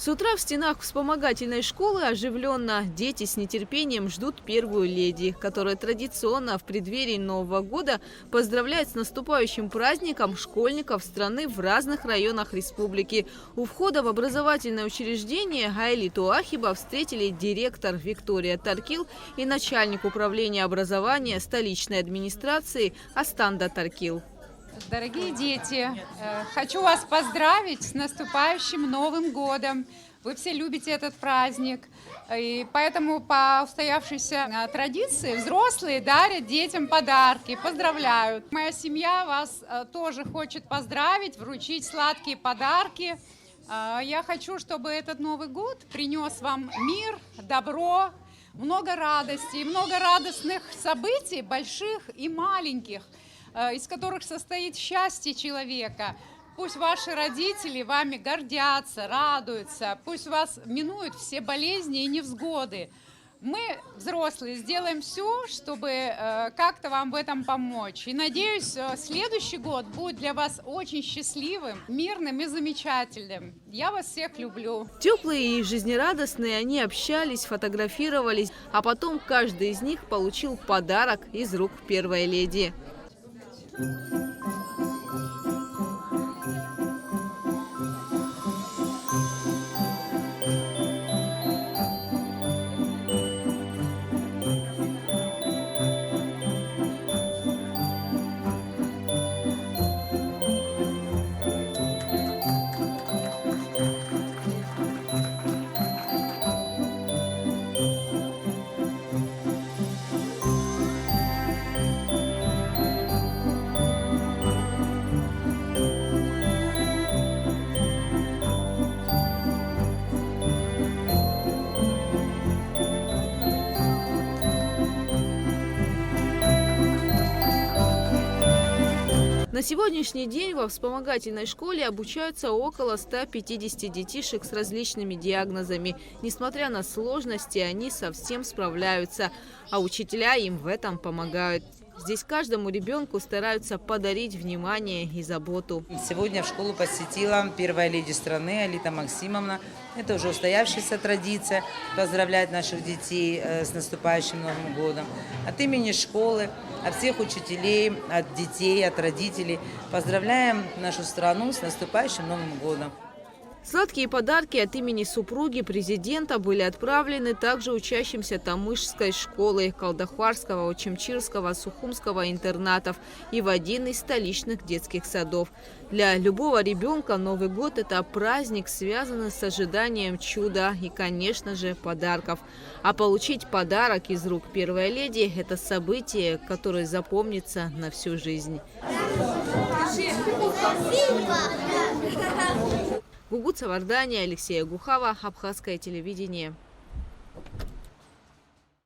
С утра в стенах вспомогательной школы оживленно. Дети с нетерпением ждут первую леди, которая традиционно в преддверии Нового года поздравляет с наступающим праздником школьников страны в разных районах республики. У входа в образовательное учреждение Айли Туахиба встретили директор Виктория Таркил и начальник управления образования столичной администрации Астанда Таркил. Дорогие дети, хочу вас поздравить с наступающим Новым годом. Вы все любите этот праздник, и поэтому по устоявшейся традиции взрослые дарят детям подарки, поздравляют. Моя семья вас тоже хочет поздравить, вручить сладкие подарки. Я хочу, чтобы этот Новый год принес вам мир, добро, много радости, много радостных событий, больших и маленьких, из которых состоит счастье человека. Пусть ваши родители вами гордятся, радуются, пусть вас минуют все болезни и невзгоды. Мы, взрослые, сделаем все, чтобы как-то вам в этом помочь. И надеюсь, следующий год будет для вас очень счастливым, мирным и замечательным. Я вас всех люблю. Теплые и жизнерадостные они общались, фотографировались, а потом каждый из них получил подарок из рук первой леди. На сегодняшний день во вспомогательной школе обучаются около 150 детишек с различными диагнозами. Несмотря на сложности, они совсем справляются, а учителя им в этом помогают. Здесь каждому ребенку стараются подарить внимание и заботу. Сегодня в школу посетила первая леди страны Алита Максимовна. Это уже устоявшаяся традиция поздравлять наших детей с наступающим Новым годом. От имени школы, от всех учителей, от детей, от родителей поздравляем нашу страну с наступающим Новым годом. Сладкие подарки от имени супруги президента были отправлены также учащимся Тамышской школы, Калдахварского, Очимчирского, Сухумского интернатов и в один из столичных детских садов. Для любого ребенка Новый год – это праздник, связанный с ожиданием чуда и, конечно же, подарков. А получить подарок из рук первой леди – это событие, которое запомнится на всю жизнь. Гугут Савардания, Алексея Гухава, Абхазское телевидение.